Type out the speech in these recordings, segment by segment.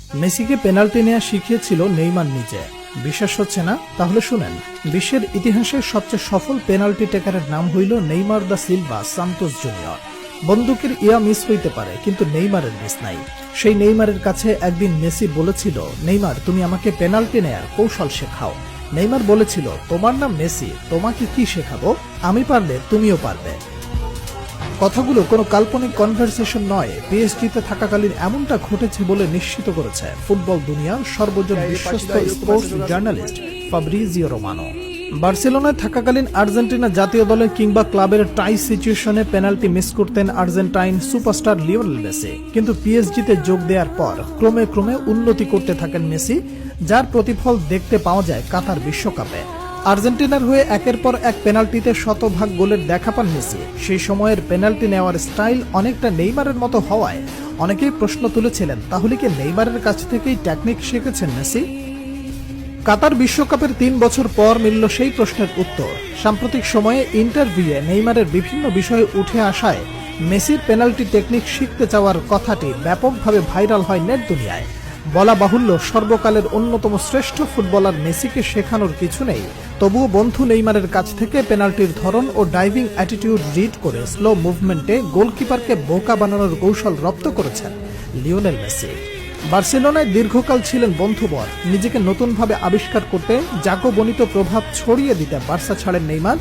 মেসিকে পেনাল্টি নেওয়া শিখিয়েছিল নেইমার নিজে। বিশ্বাস হচ্ছে না? তাহলে শুনেন। বিশ্বের ইতিহাসের সবচেয়ে সফল পেনাল্টি টেকারের নাম হইল Neymar da Silva Santos junior. বন্দুকের ইয়া মিস হইতে পারে, কিন্তু নেইমারের মিস নাই। সেই নেইমারের কাছে একদিন মেসি বলেছিল, নেইমার তুমি আমাকে পেনাল্টি নেয়ার কৌশল শেখাও। নেইমার বলেছিল, তোমার নাম মেসি, তোমাকে কি শেখাবো, আমি পারলে তুমিও পারবে। কথাগুলো কোনো কাল্পনিক কনভারসেশন নয়, পিএসজিতে থাকাকালীন এমনটা ঘটেছে বলে নিশ্চিত করেছে ফুটবল দুনিয়ার সর্বজন বিশ্বস্ত স্পোর্টস জার্নালিস্ট ফাব্রিজিও রোমানো। বার্সেলোনায় থাকাকালীন আর্জেন্টিনা জাতীয় দলের কিংবা ক্লাবের টাই সিচুয়েশনে পেনাল্টি মিস করতেন আর্জেন্টাইন সুপারস্টার লিওনেল মেসি, কিন্তু পিএসজিতে যোগ দেওয়ার পর ক্রমে ক্রমে উন্নতি করতে থাকেন মেসি, যার প্রতিফল দেখতে পাওয়া যায় কাতার বিশ্বকাপে। আর্জেন্টিনার হয়ে একের পর এক পেনাল্টিতে শতভাগ গোলের দেখা পান মেসি। সেই সময়ের পেনাল্টি নেওয়ার স্টাইল অনেকটা নেইমারের মতো হওয়ায় অনেকেই প্রশ্ন তুলেছিলেন, তাহলে কি নেইমারের কাছ থেকেই টেকনিক শিখেছেন মেসি? কাতার বিশ্বকাপের 3 বছর পর মিলল সেই প্রশ্নের উত্তর। সাম্প্রতিক সময়ে ইন্টারভিউয়ে নেইমারের বিভিন্ন বিষয়ে উঠে আসায় মেসির পেনাল্টি টেকনিক শিখতে চাওয়ার কথাটি ব্যাপকভাবে ভাইরাল হয় নেট দুনিয়ায়। বলা বাহুল্য, সর্বকালের অন্যতম শ্রেষ্ঠ ফুটবলার মেসিকে শেখানোর কিছু নেই, তবুও বন্ধু নেইমারের কাছ থেকে পেনাল্টির ধরন ও ডাইভিং অ্যাটিটিউড রিড করে স্লো মুভমেন্টে গোলকিপারকে বোকা বানানোর কৌশল রপ্ত করেছেন লিওনেল মেসি। বার্সেলোনায় দীর্ঘকাল ছিলেন বন্ধুবর। নিজেকে নতুনভাবে আবিষ্কার করতে জাকবনিত প্রভাব ছড়িয়ে দিতে বার্সা ছাড়েন নেইমার,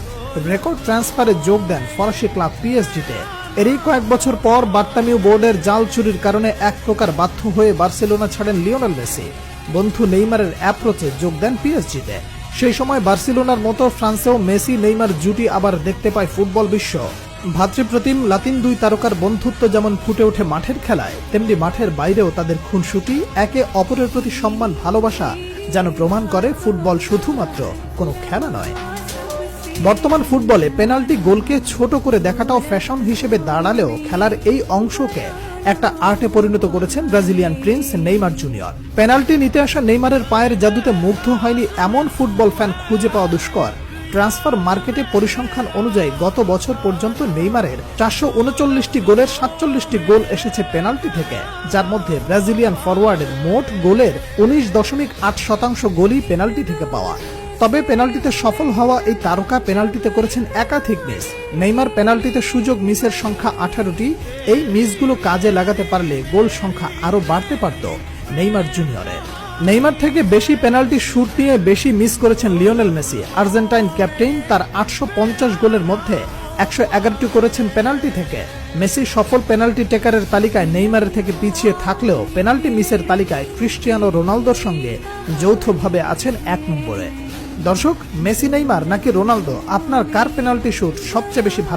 রেকর্ড ট্রান্সফারে যোগ দেন ফরাসি ক্লাব পিএসজিতে। এরই কয়েক বছর পর বার্তামিউ বোর্ডের জাল চুরির কারণে এক প্রকার বাধ্য হয়ে বার্সেলোনা ছাড়েন লিওনেল মেসি। বন্ধু নেইমারের অ্যাপ্রোচে যোগ দেন পিএসজিতে। সেই সময় বার্সেলোনার মতো ফ্রান্সেও মেসি নেইমার জুটি আবার দেখতে পায় ফুটবল বিশ্ব। ভাতৃপ্রতিম লাতিন দুই তারকার বন্ধুত্ব যেমন ফুটে ওঠে মাঠের খেলায়, তেমনি মাঠের বাইরেও তাদের খুনসুটি, একে অপরের প্রতি সম্মান, ভালোবাসা যেন প্রমাণ করে ফুটবল শুধুমাত্র কোনো খেলা নয়। বর্তমান ফুটবলে পেনাল্টি গোলকে ছোট করে দেখাটাও ফ্যাশন হিসেবে দাঁড়ালেও খেলার এই অংশকে একটা আর্টে পরিণত করেছেন Brazilian Prince Neymar junior. Penalty নিতে আসা নেইমারের পায়ের জাদুতে মুগ্ধ হয়নি এমন ফুটবল ফ্যান খুঁজে পাওয়া দুষ্কর। ট্রান্সফার মার্কেটে পরিসংখ্যান অনুযায়ী গত বছর পর্যন্ত নেইমারের 439টি গোলের 47টি গোল এসেছে পেনাল্টি থেকে, যার মধ্যে ব্রাজিলিয়ান ফরওয়ার্ডের মোট গোলের 19.8% গোলই পেনাল্টি থেকে পাওয়া। তবে পেনাল্টিতে সফল হওয়া এই তারকা পেনাল্টিতে করেছেন একাধিক মিস। নেইমার পেনাল্টিতে সুযোগ মিসের সংখ্যা 18টি। এই মিসগুলো কাজে লাগাতে পারলে গোল সংখ্যা আরো বাড়তে পারত নেইমার জুনিয়রের। নেইমার থেকে বেশি পেনাল্টি শুট নিয়ে বেশি মিস করেছেন লিওনেল মেসি। আর্জেন্টাইন ক্যাপ্টেন তার 850 গোলের মধ্যে 111টি করেছেন পেনাল্টি থেকে। মেসি সফল পেনাল্টি টেকারের তালিকায় নেইমারের থেকে পিছিয়ে থাকলেও পেনাল্টি মিসের তালিকায় ক্রিস্টিয়ানো রোনালদোর সঙ্গে যৌথভাবে আছেন 1 নম্বরে। দর্শক, মেসি নেইমার নাকি রোনালদো, আপনার কার পেনাল্টি শুট সবচেয়ে বেশি ভালো?